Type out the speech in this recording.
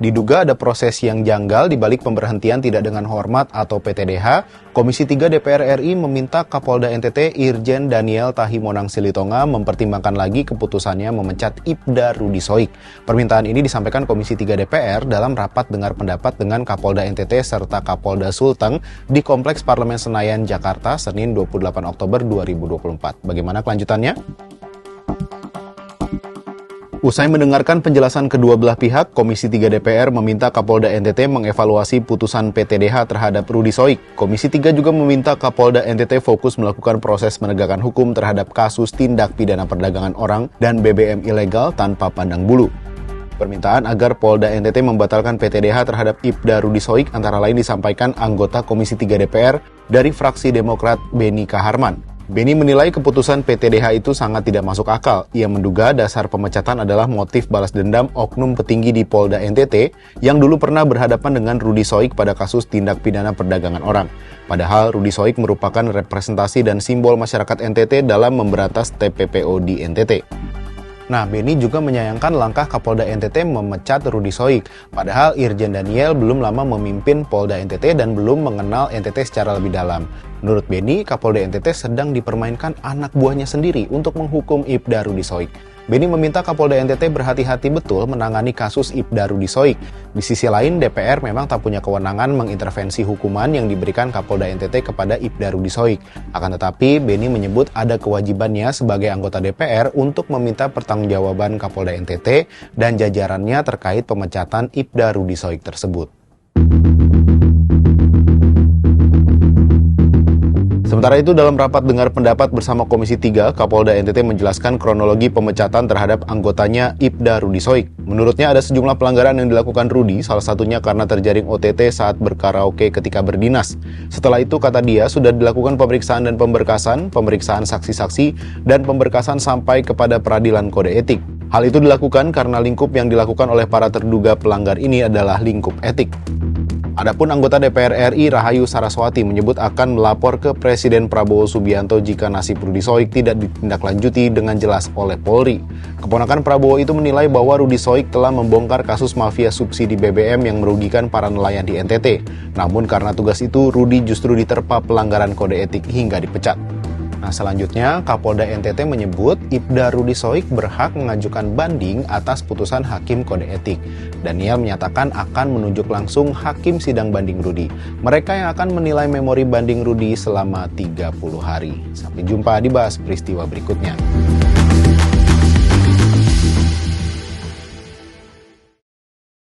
Diduga ada proses yang janggal di balik pemberhentian tidak dengan hormat atau PTDH, Komisi 3 DPR RI meminta Kapolda NTT Irjen Daniel Tahimonang Silitonga mempertimbangkan lagi keputusannya memecat Ibda Rudi Soik. Permintaan ini disampaikan Komisi 3 DPR dalam rapat dengar pendapat dengan Kapolda NTT serta Kapolda Sulteng di Kompleks Parlemen Senayan, Jakarta, Senin 28 Oktober 2024. Bagaimana kelanjutannya? Usai mendengarkan penjelasan kedua belah pihak, Komisi 3 DPR meminta Kapolda NTT mengevaluasi putusan PTDH terhadap Rudi Soik. Komisi 3 juga meminta Kapolda NTT fokus melakukan proses penegakan hukum terhadap kasus tindak pidana perdagangan orang dan BBM ilegal tanpa pandang bulu. Permintaan agar Polda NTT membatalkan PTDH terhadap Ibda Rudi Soik antara lain disampaikan anggota Komisi 3 DPR dari fraksi Demokrat Beni Kaharman. Beni menilai keputusan PTDH itu sangat tidak masuk akal. Ia menduga dasar pemecatan adalah motif balas dendam oknum petinggi di Polda NTT yang dulu pernah berhadapan dengan Rudi Soik pada kasus tindak pidana perdagangan orang. Padahal Rudi Soik merupakan representasi dan simbol masyarakat NTT dalam memberantas TPPO di NTT. Nah, Beni juga menyayangkan langkah Kapolda NTT memecat Rudi Soik. Padahal Irjen Daniel belum lama memimpin Polda NTT dan belum mengenal NTT secara lebih dalam. Menurut Beni, Kapolda NTT sedang dipermainkan anak buahnya sendiri untuk menghukum Ibda Rudi Soik. Beni meminta Kapolda NTT berhati-hati betul menangani kasus Ibda Rudi Soik. Di sisi lain, DPR memang tak punya kewenangan mengintervensi hukuman yang diberikan Kapolda NTT kepada Ibda Rudi Soik. Akan tetapi, Beni menyebut ada kewajibannya sebagai anggota DPR untuk meminta pertanggungjawaban Kapolda NTT dan jajarannya terkait pemecatan Ibda Rudi Soik tersebut. Sementara itu, dalam rapat dengar pendapat bersama Komisi 3, Kapolda NTT menjelaskan kronologi pemecatan terhadap anggotanya Ibda Rudi Soik. Menurutnya ada sejumlah pelanggaran yang dilakukan Rudi, salah satunya karena terjaring OTT saat berkaraoke ketika berdinas. Setelah itu, kata dia, sudah dilakukan pemeriksaan dan pemeriksaan saksi-saksi, dan pemberkasan sampai kepada peradilan kode etik. Hal itu dilakukan karena lingkup yang dilakukan oleh para terduga pelanggar ini adalah lingkup etik. Adapun anggota DPR RI Rahayu Saraswati menyebut akan melapor ke Presiden Prabowo Subianto jika nasib Rudi Soik tidak ditindaklanjuti dengan jelas oleh Polri. Keponakan Prabowo itu menilai bahwa Rudi Soik telah membongkar kasus mafia subsidi BBM yang merugikan para nelayan di NTT. Namun karena tugas itu, Rudi justru diterpa pelanggaran kode etik hingga dipecat. Nah, selanjutnya, Kapolda NTT menyebut Ibda Rudi Soik berhak mengajukan banding atas putusan Hakim Kode Etik. Daniel menyatakan akan menunjuk langsung Hakim Sidang Banding Rudi. Mereka yang akan menilai memori banding Rudi selama 30 hari. Sampai jumpa di Bahas Peristiwa berikutnya.